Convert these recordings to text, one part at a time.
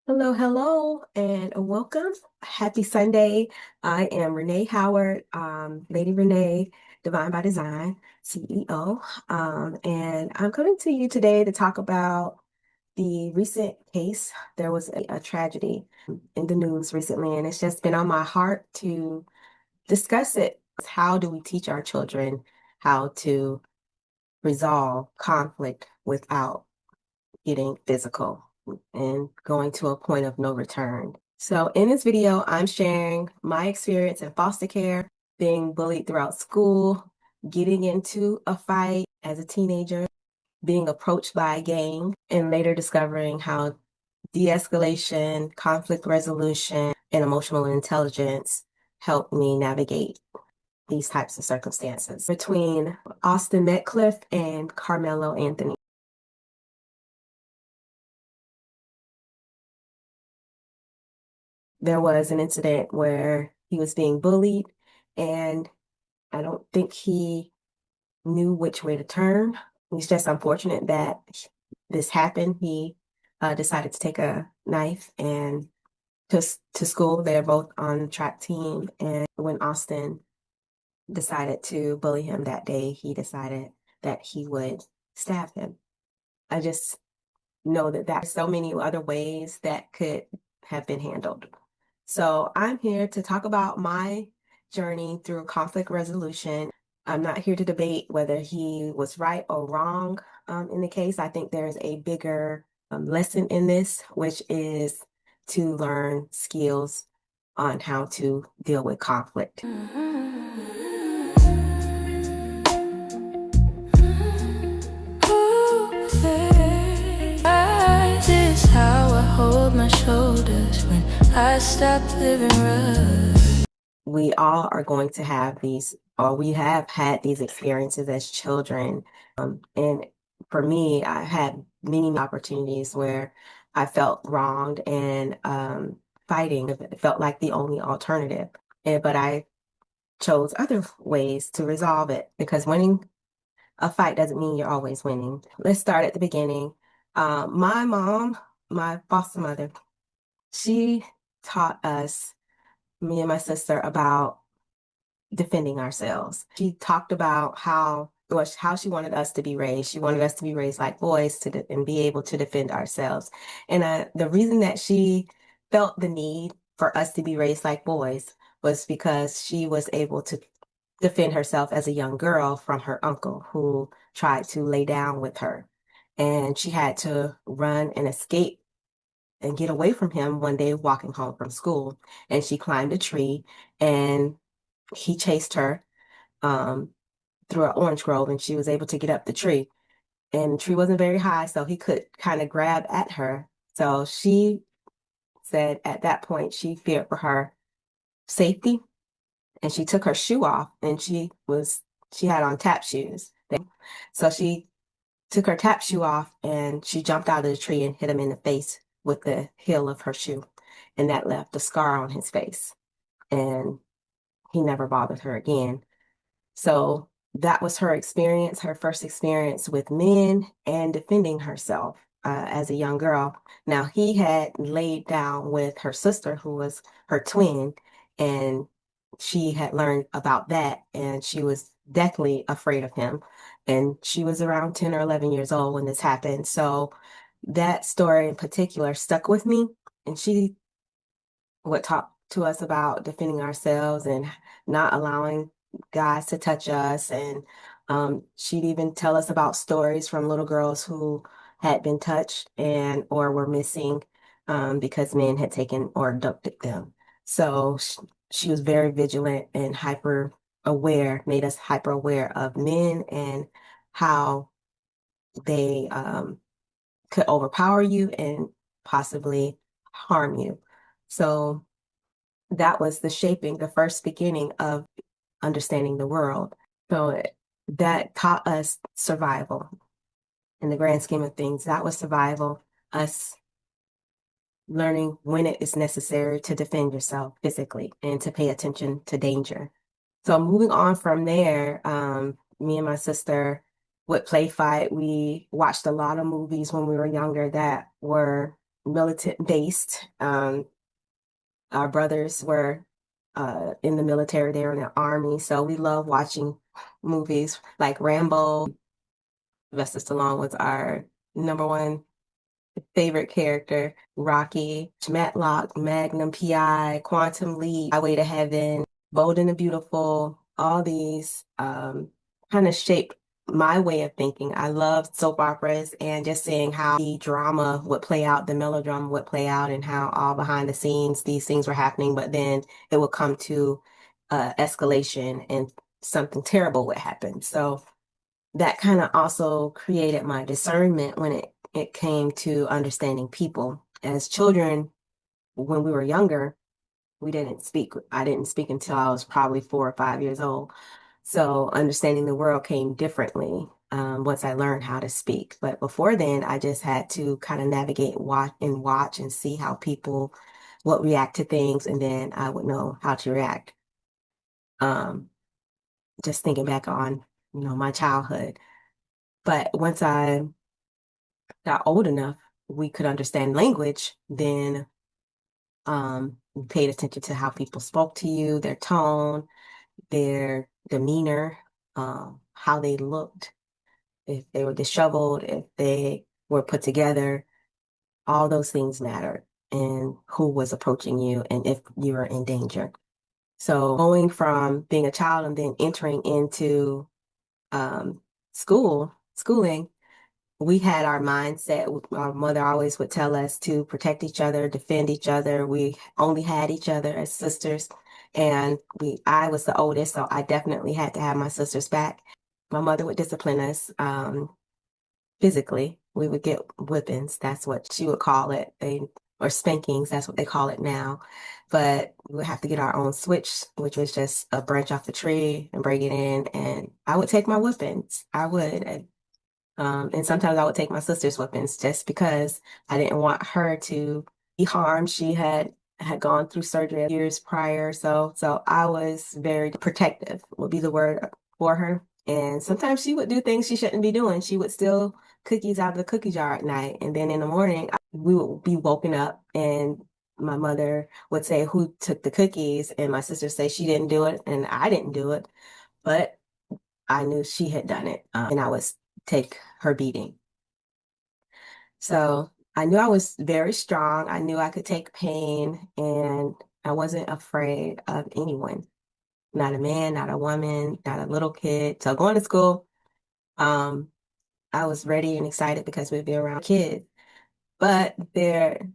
Hello, hello, and welcome. Happy Sunday. I am Renee Howard, Lady Renee, Divine by Design, CEO. And I'm coming to you today to talk about the recent case. There was a tragedy in the news recently, and it's just been on my heart to discuss it. How do we teach our children how to resolve conflict without getting physical and going to a point of no return? So in this video, I'm sharing my experience in foster care, being bullied throughout school, getting into a fight as a teenager, being approached by a gang, and later discovering how de-escalation, conflict resolution, and emotional intelligence helped me navigate these types of circumstances between Austin Metcalf and Carmelo Anthony. There was an incident where he was being bullied, and I don't think he knew which way to turn. It's just unfortunate that this happened. He decided to take a knife and to school. They're both on the track team. And when Austin decided to bully him that day, he decided that he would stab him. I just know that there's so many other ways that could have been handled. So I'm here to talk about my journey through conflict resolution. I'm not here to debate whether he was right or wrong in the case. I think there's a bigger lesson in this, which is to learn skills on how to deal with conflict. This is how I hold my shoulders when I stop living rough. We all are going to have these, or we have had these experiences as children. And for me, I had many opportunities where I felt wronged and fighting felt like the only alternative. But I chose other ways to resolve it because winning a fight doesn't mean you're always winning. Let's start at the beginning. My mom, my foster mother, she taught us, me and my sister, about defending ourselves. She talked about how she wanted us to be raised. She wanted us to be raised like boys and be able to defend ourselves. And the reason that she felt the need for us to be raised like boys was because she was able to defend herself as a young girl from her uncle who tried to lay down with her. And she had to run and escape and get away from him one day walking home from school. And she climbed a tree and he chased her um, through an orange grove, and she was able to get up the tree. And the tree wasn't very high, so he could kind of grab at her. So she said at that point she feared for her safety, and she took her shoe off, and she had on tap shoes. So she took her tap shoe off, and she jumped out of the tree and hit him in the face with the heel of her shoe, and that left a scar on his face. And he never bothered her again. So that was her experience, her first experience with men and defending herself as a young girl. Now, he had laid down with her sister, who was her twin, and she had learned about that, and she was deathly afraid of him. And she was around 10 or 11 years old when this happened. So that story in particular stuck with me. And she would talk to us about defending ourselves and not allowing guys to touch us. And she'd even tell us about stories from little girls who had been touched and or were missing because men had taken or abducted them. So she was very vigilant and hyper aware, made us hyper aware of men and how they could overpower you and possibly harm you. So that was the shaping, the first beginning of understanding the world. So that taught us survival. In the grand scheme of things, that was survival, us learning when it is necessary to defend yourself physically and to pay attention to danger. So moving on from there, me and my sister would play fight. We watched a lot of movies when we were younger that were militant based. Our brothers were in the military, they were in the army, so we love watching movies like Rambo. Sylvester Stallone was our number one favorite character. Rocky, Matlock, Magnum PI, Quantum Leap, Highway to Heaven, Bold and the Beautiful, all these kind of shaped my way of thinking. I love soap operas and just seeing how the drama would play out, the melodrama would play out, and how all behind the scenes these things were happening, but then it would come to escalation and something terrible would happen. So that kind of also created my discernment when it came to understanding people. As children, when we were younger, we didn't speak. I didn't speak until I was probably 4 or 5 years old. So understanding the world came differently once I learned how to speak. But before then, I just had to kind of navigate, watch and see how people would react to things, and then I would know how to react. Um, just thinking back on, my childhood. But once I got old enough, we could understand language, then we paid attention to how people spoke to you, their tone, their demeanor, how they looked, if they were disheveled, if they were put together, all those things mattered, and who was approaching you and if you were in danger. So going from being a child and then entering into um, schooling, we had our mindset. Our mother always would tell us to protect each other, defend each other. We only had each other as sisters. And I was the oldest, so I definitely had to have my sisters back. My mother would discipline us physically. We would get whippings. That's what she would call it. Or spankings. That's what they call it now. But we would have to get our own switch, which was just a branch off the tree and bring it in. And I would take my whippings. I would. And sometimes I would take my sister's weapons just because I didn't want her to be harmed. She had gone through surgery years prior, so I was very protective, would be the word for her. And sometimes she would do things she shouldn't be doing. She would steal cookies out of the cookie jar at night, and then in the morning we would be woken up, and my mother would say, "Who took the cookies?" And my sister say she didn't do it, and I didn't do it, but I knew she had done it, and I would take her beating. So I knew I was very strong. I knew I could take pain, and I wasn't afraid of anyone, not a man, not a woman, not a little kid. So going to school, um, I was ready and excited because we'd be around kids. But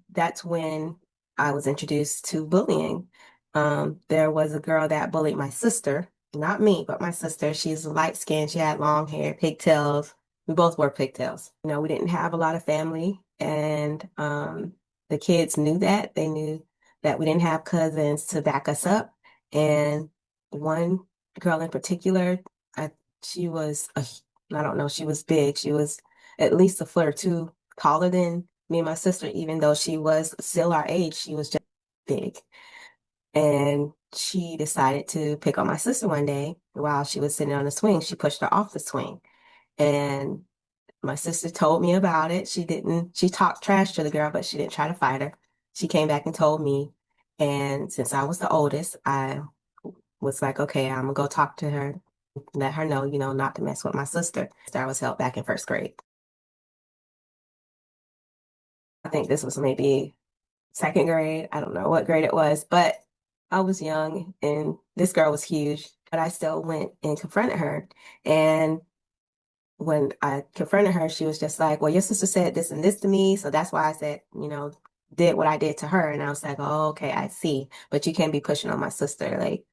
that's when I was introduced to bullying. There was a girl that bullied my sister, not me, but my sister. She's light skinned. She had long hair, pigtails. We both wore pigtails. We didn't have a lot of family, and the kids knew that. They knew that we didn't have cousins to back us up. And one girl in particular, I, she was I don't know, she was big. She was at least a foot or two taller than me and my sister, even though she was still our age, she was just big. And she decided to pick on my sister one day while she was sitting on the swing. She pushed her off the swing. And my sister told me about it. She talked trash to the girl, but she didn't try to fight her. She came back and told me. And since I was the oldest, I was like, okay, I'm gonna go talk to her, let her know, not to mess with my sister. I was held back in first grade. I think this was maybe second grade. I don't know what grade it was, but I was young and this girl was huge, but I still went and confronted her. And when I confronted her, she was just like, well, your sister said this and this to me. So that's why I said, did what I did to her. And I was like, oh, okay, I see. But you can't be pushing on my sister. Like,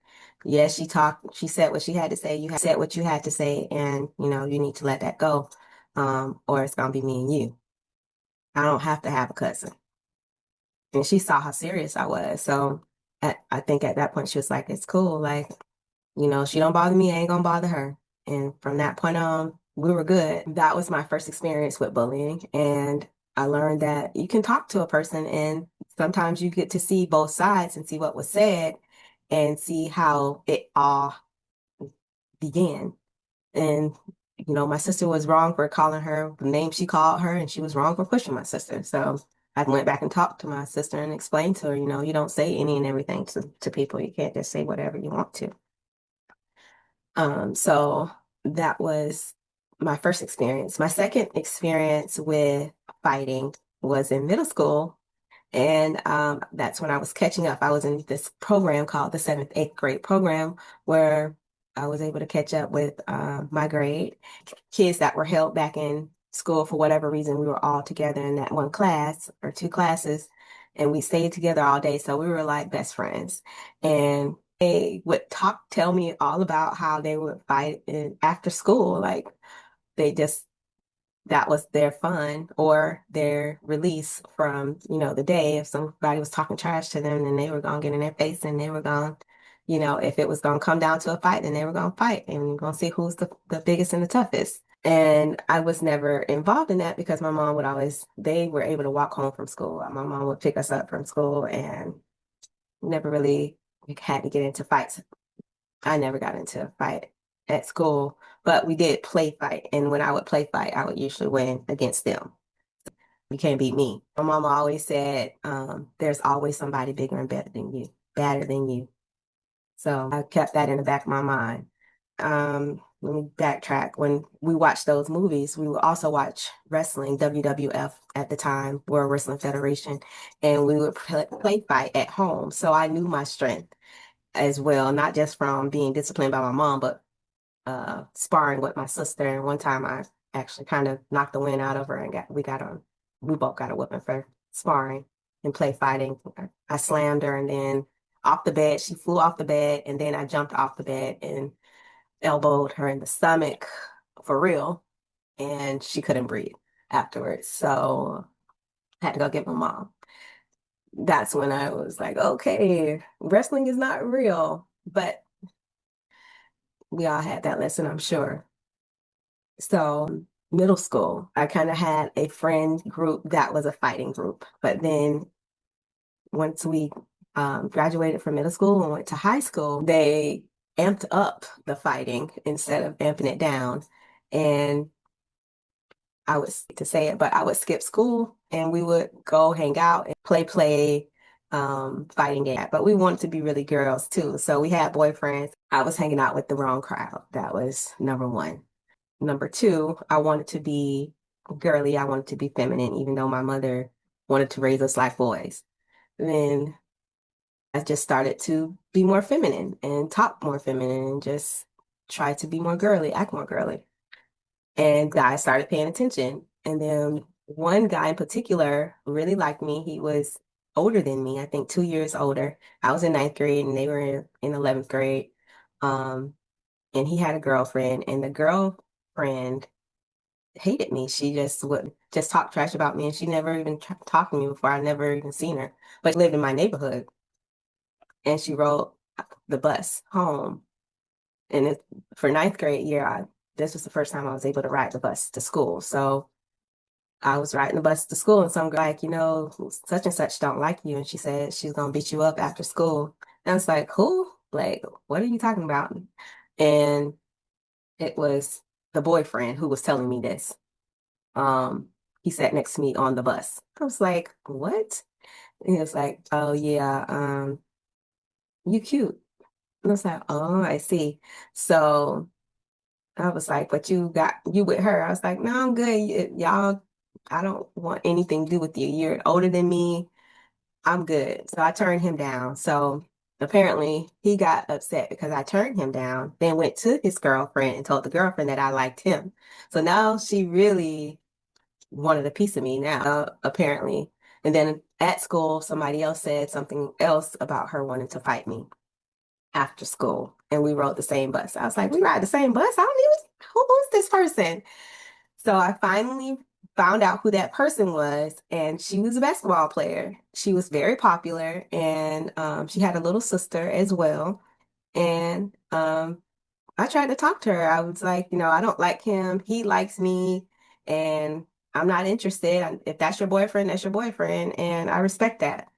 yes, she said what she had to say. You said what you had to say. And, you need to let that go. Or it's going to be me and you. I don't have to have a cousin. And she saw how serious I was. So I think at that point she was like, it's cool. Like, she don't bother me, I ain't gonna bother her. And from that point on, we were good. That was my first experience with bullying. And I learned that you can talk to a person and sometimes you get to see both sides and see what was said and see how it all began. And, my sister was wrong for calling her the name she called her, and she was wrong for pushing my sister. So I went back and talked to my sister and explained to her, you don't say any and everything to people. You can't just say whatever you want to. So that was my first experience. My second experience with fighting was in middle school. And that's when I was catching up. I was in this program called the seventh, eighth grade program where I was able to catch up with my grade kids that were held back in school for whatever reason. We were all together in that one class or two classes, and we stayed together all day. So we were like best friends. And they would tell me all about how they would fight after school. Like they just that was their fun or their release from, the day. If somebody was talking trash to them, then they were gonna get in their face and they were gonna, if it was gonna come down to a fight, then they were gonna fight and we're gonna see who's the biggest and the toughest. And I was never involved in that because my mom would always, they were able to walk home from school. My mom would pick us up from school and never really had to get into fights. I never got into a fight at school, but we did play fight. And when I would play fight, I would usually win against them. You can't beat me. My mama always said, there's always somebody bigger and better than you, badder than you. So I kept that in the back of my mind. Let me backtrack. When we watched those movies, we would also watch wrestling, WWF at the time, World Wrestling Federation, and we would play fight at home. So I knew my strength as well, not just from being disciplined by my mom, but sparring with my sister. And one time I actually kind of knocked the wind out of her and we both got a whipping for sparring and play fighting. I slammed her and then off the bed, she flew off the bed and then I jumped off the bed and elbowed her in the stomach for real. And she couldn't breathe afterwards. So I had to go get my mom. That's when I was like, okay, wrestling is not real. But we all had that lesson, I'm sure. So middle school, I kind of had a friend group that was a fighting group. But then once we graduated from middle school and went to high school, they amped up the fighting instead of amping it down. And I would to say it, but I would skip school and we would go hang out and play fighting game. But we wanted to be really girls too. So we had boyfriends. I was hanging out with the wrong crowd. That was number one. Number two, I wanted to be girly. I wanted to be feminine, even though my mother wanted to raise us like boys. Then I just started to be more feminine and talk more feminine and just try to be more girly, act more girly. And guys started paying attention. And then one guy in particular really liked me. He was older than me, I think 2 years older. I was in ninth grade and they were in 11th grade. Um, and he had a girlfriend, and the girlfriend hated me. She just would just talk trash about me, and she never even talked to me before. I never even seen her, but she lived in my neighborhood, and she rode the bus home. And for ninth grade year, this was the first time I was able to ride the bus to school. So I was riding the bus to school, and some girl like, such and such don't like you, and she said she's gonna beat you up after school. And I was like, who? Like, what are you talking about? And it was the boyfriend who was telling me this. Um, he sat next to me on the bus. I was like, what? And he was like, oh yeah, you cute. And I was like, oh, I see. So I was like, but you with her. I was like, no, I'm good. Y'all, I don't want anything to do with you. You're older than me. I'm good. So I turned him down. So apparently he got upset because I turned him down, then went to his girlfriend and told the girlfriend that I liked him. So now she really wanted a piece of me now, apparently. And then at school, somebody else said something else about her wanting to fight me after school. And we rode the same bus. I was like, we ride the same bus? I don't even, who's this person? So I finally found out who that person was, and she was a basketball player. She was very popular, and she had a little sister as well. And I tried to talk to her. I was like, I don't like him. He likes me, and I'm not interested. If that's your boyfriend, that's your boyfriend, and I respect that.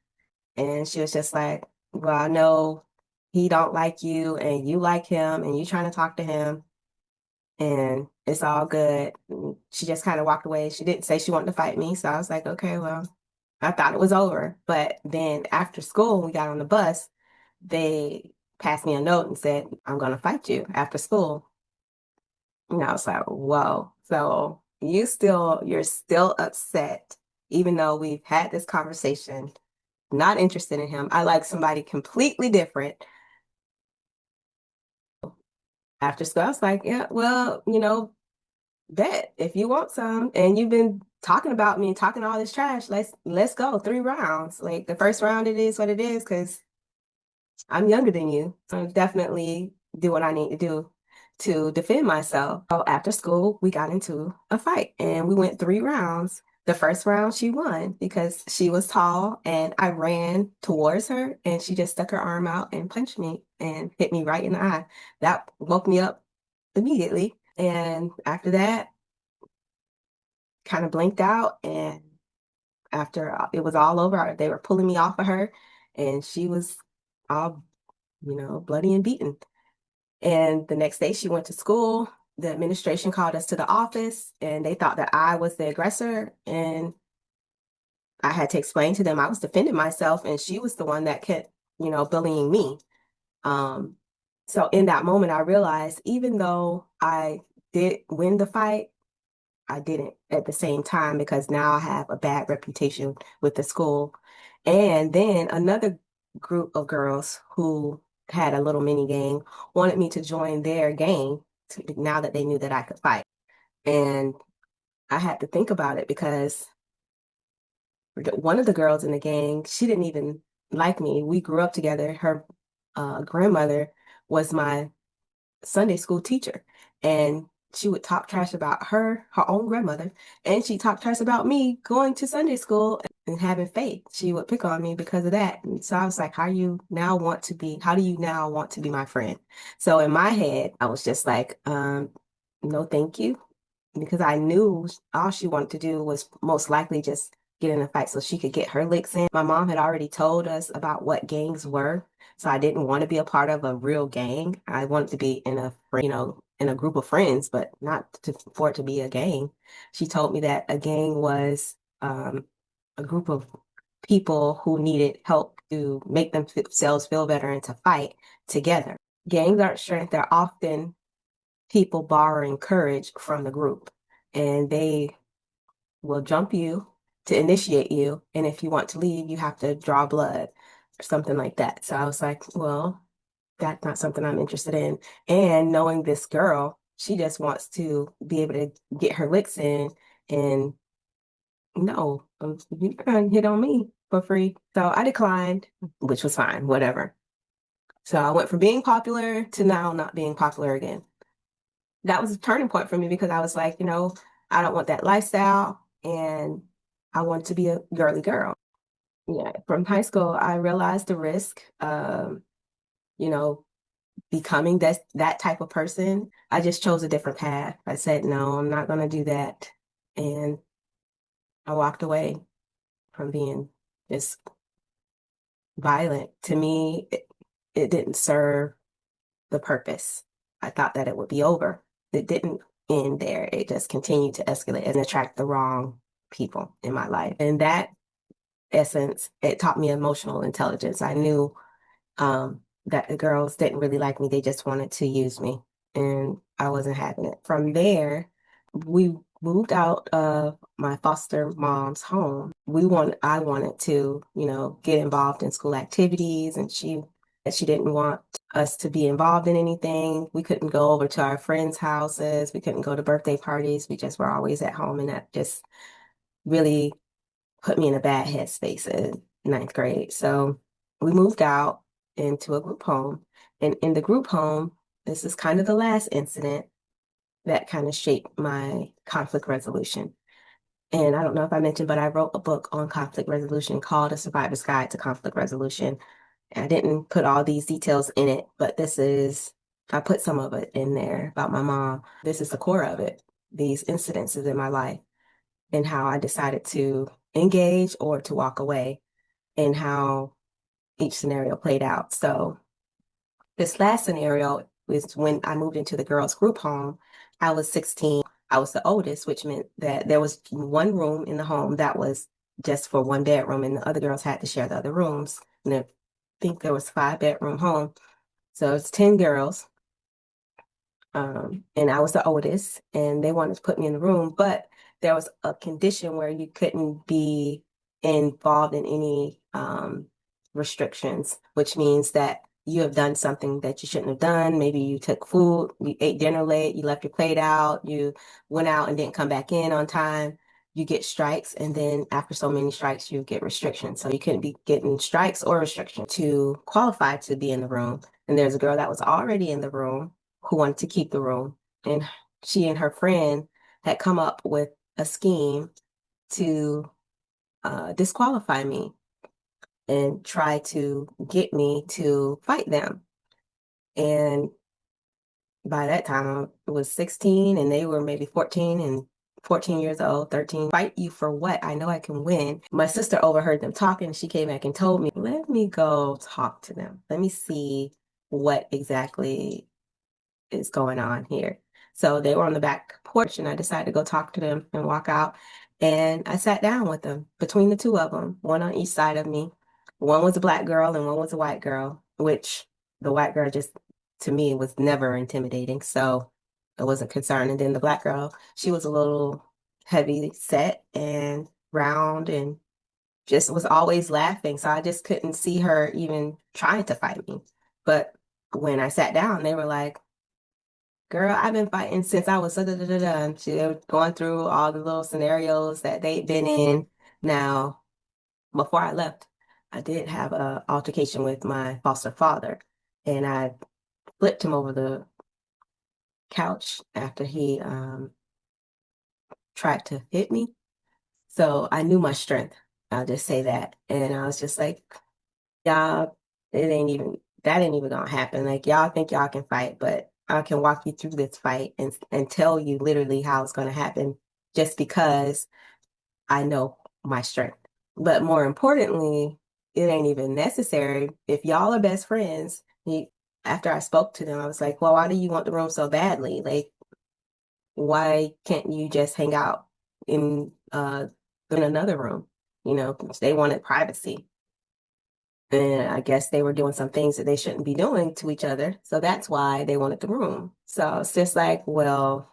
And she was just like, well, I know he don't like you, and you like him, and you trying to talk to him, and it's all good. And she just kind of walked away. She didn't say she wanted to fight me, so I was like, okay, well. I thought it was over. But then after school, when we got on the bus, they passed me a note and said, I'm going to fight you after school. And I was like, whoa. So you're still upset, even though we've had this conversation, not interested in him. I like somebody completely different. After school, I was like, yeah, well, bet if you want some and you've been talking about me and talking all this trash, let's go 3 rounds. Like the first round, it is what it is because I'm younger than you. So I definitely do what I need to do to defend myself. So after school, we got into a fight and we went 3 rounds. The first round she won because she was tall and I ran towards her and she just stuck her arm out and punched me and hit me right in the eye. That woke me up immediately. And after that, kind of blinked out. And after it was all over, they were pulling me off of her and she was all, bloody and beaten. And the next day she went to school. The administration called us to the office and they thought that I was the aggressor. And I had to explain to them I was defending myself and she was the one that kept, bullying me. Um, so in that moment, I realized even though I did win the fight, I didn't at the same time because now I have a bad reputation with the school. And then another group of girls who had a little mini gang wanted me to join their gang now that they knew that I could fight. And I had to think about it because one of the girls in the gang, she didn't even like me. We grew up together. Her grandmother was my Sunday school teacher, and she would talk trash about her own grandmother, and she talked trash about me going to Sunday school and having faith. She would pick on me because of that. And so I was like, how do you now want to be my friend? So in my head, I was just like, no, thank you because I knew all she wanted to do was most likely just get in a fight so she could get her licks in. My mom had already told us about what gangs were, so I didn't want to be a part of a real gang. I wanted to be in in a group of friends, but not for it to be a gang. She told me that a gang was a group of people who needed help to make themselves feel better and to fight together. Gangs aren't strength, they're often people borrowing courage from the group. And they will jump you to initiate you. And if you want to leave, you have to draw blood or something like that. So I was like, well, that's not something I'm interested in. And knowing this girl, she just wants to be able to get her licks in. And no, you're not going to hit on me for free. So I declined, which was fine, whatever. So I went from being popular to now not being popular again. That was a turning point for me because I was like, I don't want that lifestyle and I want to be a girly girl. Yeah, from high school, I realized the risk of, you know, becoming that type of person. I just chose a different path. I said, no, I'm not going to do that. And I walked away from being just violent. To me, it didn't serve the purpose. I thought that it would be over. It didn't end there. It just continued to escalate and attract the wrong people in my life. And that essence, it taught me emotional intelligence. I knew that the girls didn't really like me. They just wanted to use me, and I wasn't having it. From there, we moved out of my foster mom's home. I wanted to, get involved in school activities, and she didn't want us to be involved in anything. We couldn't go over to our friends' houses. We couldn't go to birthday parties. We just were always at home, and that just really put me in a bad headspace in ninth grade. So we moved out into a group home. And in the group home, this is kind of the last incident that kind of shaped my conflict resolution. And I don't know if I mentioned, but I wrote a book on conflict resolution called A Survivor's Guide to Conflict Resolution. I didn't put all these details in it, but I put some of it in there about my mom. This is the core of it, these incidences in my life and how I decided to engage or to walk away and how each scenario played out. So this last scenario was when I moved into the girls' group home. I was 16. I was the oldest, which meant that there was one room in the home that was just for one bedroom, and the other girls had to share the other rooms. And I think there was 5 bedroom home. So it's 10 girls. And I was the oldest, and they wanted to put me in the room, but there was a condition where you couldn't be involved in any restrictions, which means that you have done something that you shouldn't have done. Maybe you took food, you ate dinner late, you left your plate out, you went out and didn't come back in on time. You get strikes, and then after so many strikes, you get restrictions. So you couldn't be getting strikes or restrictions to qualify to be in the room. And there's a girl that was already in the room who wanted to keep the room. And she and her friend had come up with a scheme to disqualify me and try to get me to fight them. And by that time, I was 16 and they were maybe 14 and 14 years old, 13. Fight you for what? I know I can win. My sister overheard them talking. She came back and told me, let me go talk to them. Let me see what exactly is going on here. So they were on the back porch, and I decided to go talk to them and walk out. And I sat down with them between the two of them, one on each side of me. One was a black girl and one was a white girl, which the white girl just to me was never intimidating. So I wasn't concerned. And then the black girl, she was a little heavy set and round and just was always laughing. So I just couldn't see her even trying to fight me. But when I sat down, they were like, girl, I've been fighting since I was da da da da da. And they were going through all the little scenarios that they'd been in. Now, before I left, I did have a altercation with my foster father, and I flipped him over the couch after he tried to hit me. So I knew my strength. I'll just say that. And I was just like, y'all, that ain't even gonna happen. Like y'all think y'all can fight, but I can walk you through this fight and tell you literally how it's gonna happen just because I know my strength. But more importantly, it ain't even necessary. If y'all are best friends, after I spoke to them, I was like, well, why do you want the room so badly? Like, why can't you just hang out in in another room? You know, they wanted privacy. And I guess they were doing some things that they shouldn't be doing to each other. So that's why they wanted the room. So it's just like, well,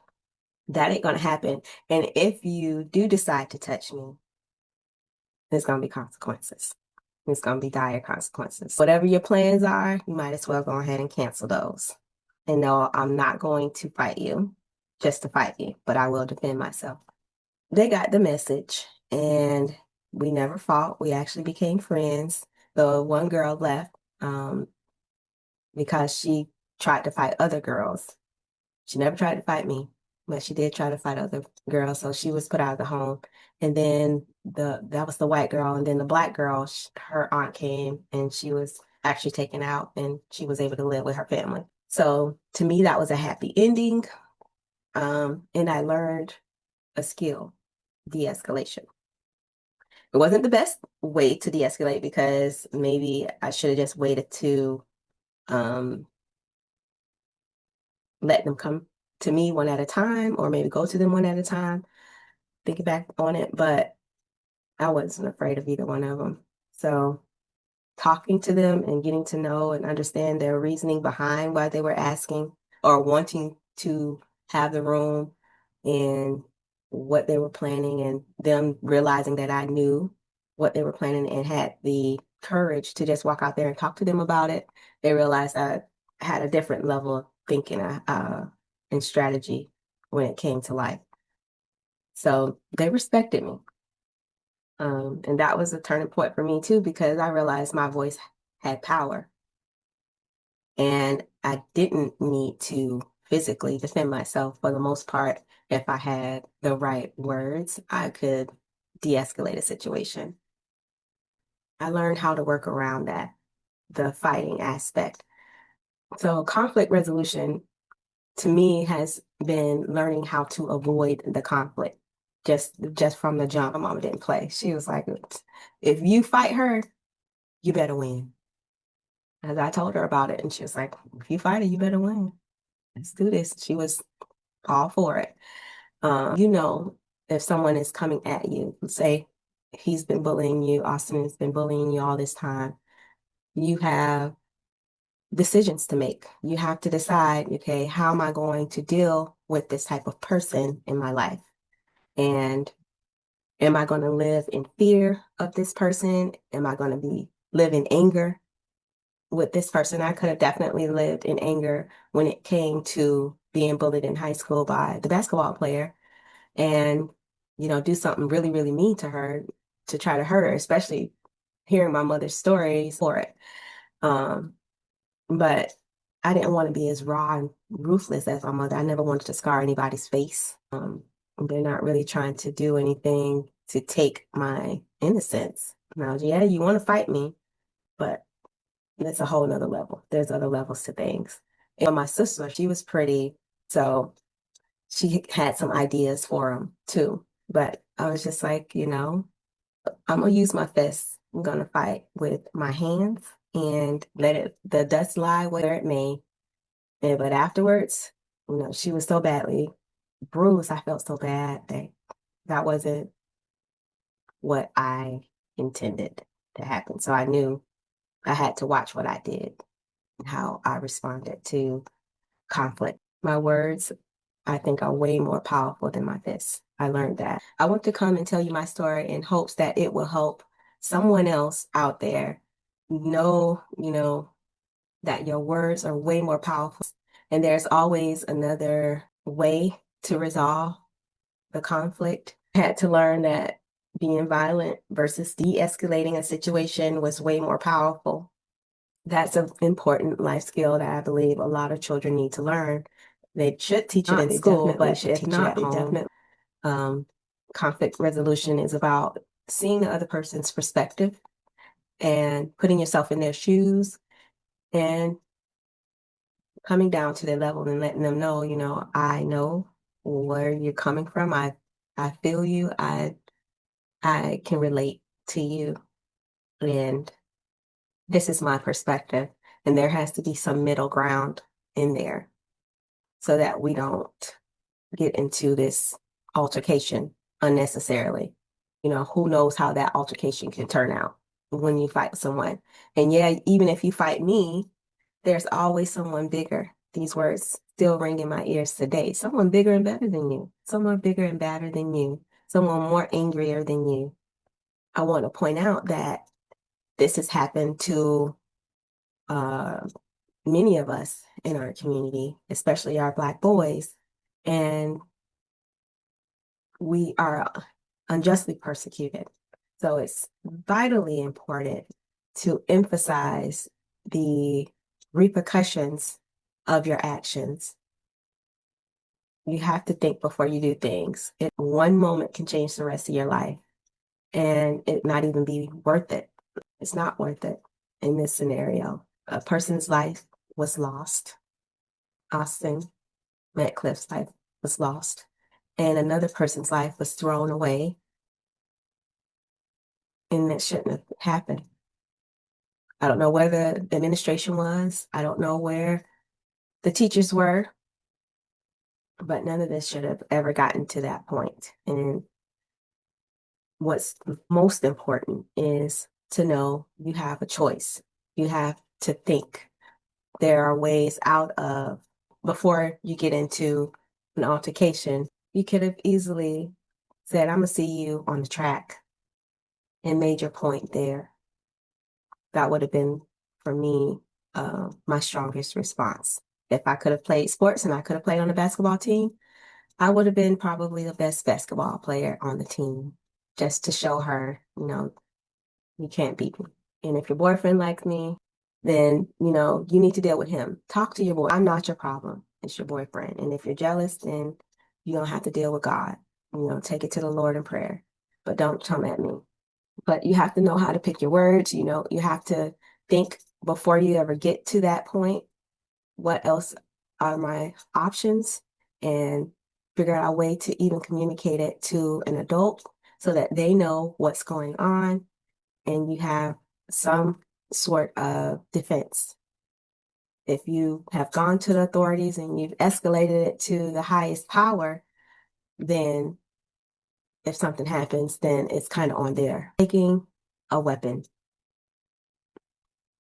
that ain't going to happen. And if you do decide to touch me, there's going to be consequences. It's going to be dire consequences. Whatever your plans are, you might as well go ahead and cancel those. And no, I'm not going to fight you just to fight you, but I will defend myself. They got the message and we never fought. We actually became friends. The one girl left because she tried to fight other girls. She never tried to fight me, but she did try to fight other girls. So she was put out of the home. And then that was the white girl. And then the black girl, her aunt came and she was actually taken out and she was able to live with her family. So to me, that was a happy ending. And I learned a skill, de-escalation. It wasn't the best way to de-escalate because maybe I should have just waited to um, let them come to me one at a time or maybe go to them one at a time, thinking back on it, but I wasn't afraid of either one of them. So talking to them and getting to know and understand their reasoning behind why they were asking or wanting to have the room and what they were planning and them realizing that I knew what they were planning and had the courage to just walk out there and talk to them about it. They realized I had a different level of thinking and strategy when it came to life. So they respected me. And that was a turning point for me too, because I realized my voice had power and I didn't need to physically defend myself for the most part. If I had the right words, I could de-escalate a situation. I learned how to work around that, the fighting aspect. So conflict resolution to me has been learning how to avoid the conflict just from the jump. My mom didn't play. She was like, if you fight her, you better win. As I told her about it, and she was like, if you fight her, you better win. Let's do this. She was all for it. You know, if someone is coming at you, say he's been bullying you, Austin has been bullying you all this time. You have decisions to make. You have to decide, okay, how am I going to deal with this type of person in my life? And am I going to live in fear of this person? Am I going to live in anger with this person? I could have definitely lived in anger when it came to being bullied in high school by the basketball player and, do something really, really mean to her to try to hurt her, especially hearing my mother's stories for it. Um, but I didn't want to be as raw and ruthless as my mother. I never wanted to scar anybody's face. They're not really trying to do anything to take my innocence. Now, yeah, you want to fight me, but that's a whole nother level. There's other levels to things. And my sister, she was pretty, so she had some ideas for them too. But I was just like, I'm gonna use my fists. I'm gonna fight with my hands and let the dust lie where it may. But afterwards, she was so badly bruised. I felt so bad that that wasn't what I intended to happen. So I knew I had to watch what I did and how I responded to conflict. My words, I think, are way more powerful than my fists. I learned that. I want to come and tell you my story in hopes that it will help someone else out there know, that your words are way more powerful. And there's always another way to resolve the conflict. I had to learn that being violent versus de-escalating a situation was way more powerful. That's an important life skill that I believe a lot of children need to learn. They should teach it in school, but if not, they definitely conflict resolution is about seeing the other person's perspective and putting yourself in their shoes and coming down to their level and letting them know, I know where you're coming from. I feel you. I can relate to you. And this is my perspective. And there has to be some middle ground in there so that we don't get into this altercation unnecessarily. Who knows how that altercation can turn out when you fight someone. And yeah, even if you fight me, there's always someone bigger. These words still ring in my ears today. Someone bigger and better than you. Someone bigger and badder than you. Someone more angrier than you. I want to point out that this has happened to uh, many of us in our community, especially our Black boys. And we are unjustly persecuted. So it's vitally important to emphasize the repercussions of your actions. You have to think before you do things. One moment can change the rest of your life and it not even be worth it. It's not worth it in this scenario. A person's life was lost. Austin Metcalf's life was lost. And another person's life was thrown away. And that shouldn't have happened. I don't know where the administration was. I don't know where the teachers were, but none of this should have ever gotten to that point. And what's most important is to know you have a choice. You have to think. There are ways out of, before you get into an altercation, you could have easily said, I'm going to see you on the track and made your point there. That would have been, for me, my strongest response. If I could have played sports and I could have played on the basketball team, I would have been probably the best basketball player on the team, just to show her, you can't beat me. And if your boyfriend likes me, then, you need to deal with him. Talk to your boy. I'm not your problem. It's your boyfriend. And if you're jealous, then you're going to have to deal with God. Take it to the Lord in prayer. But don't come at me. But you have to know how to pick your words. You have to think before you ever get to that point, what else are my options, and figure out a way to even communicate it to an adult so that they know what's going on and you have some sort of defense. If you have gone to the authorities and you've escalated it to the highest power, then if something happens, then it's kind of on there. Taking a weapon,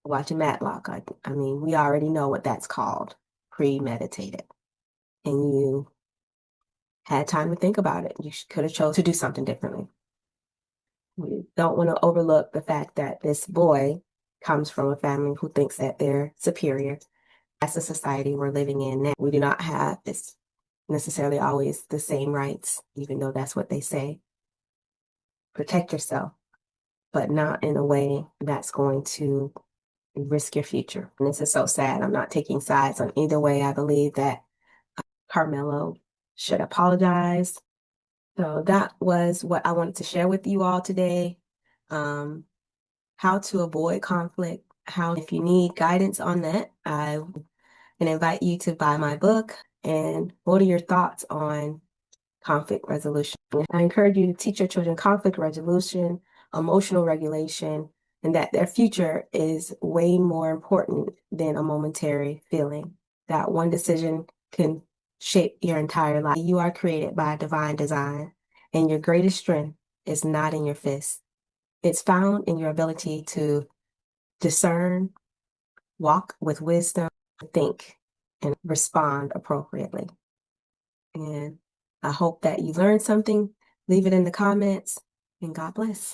watching Matlock. I mean, we already know what that's called, premeditated. And you had time to think about it. You could have chose to do something differently. We don't want to overlook the fact that this boy comes from a family who thinks that they're superior. That's the society we're living in now. We do not have this necessarily always the same rights, even though that's what they say. Protect yourself, but not in a way that's going to risk your future. And this is so sad. I'm not taking sides on either way. I believe that Karmelo should apologize. So that was what I wanted to share with you all today. How to avoid conflict. How, if you need guidance on that, I can invite you to buy my book. And what are your thoughts on conflict resolution? I encourage you to teach your children conflict resolution, emotional regulation, and that their future is way more important than a momentary feeling. That one decision can shape your entire life. You are created by divine design, and your greatest strength is not in your fists. It's found in your ability to discern, walk with wisdom, think, and respond appropriately. And I hope that you learned something. Leave it in the comments, and God bless.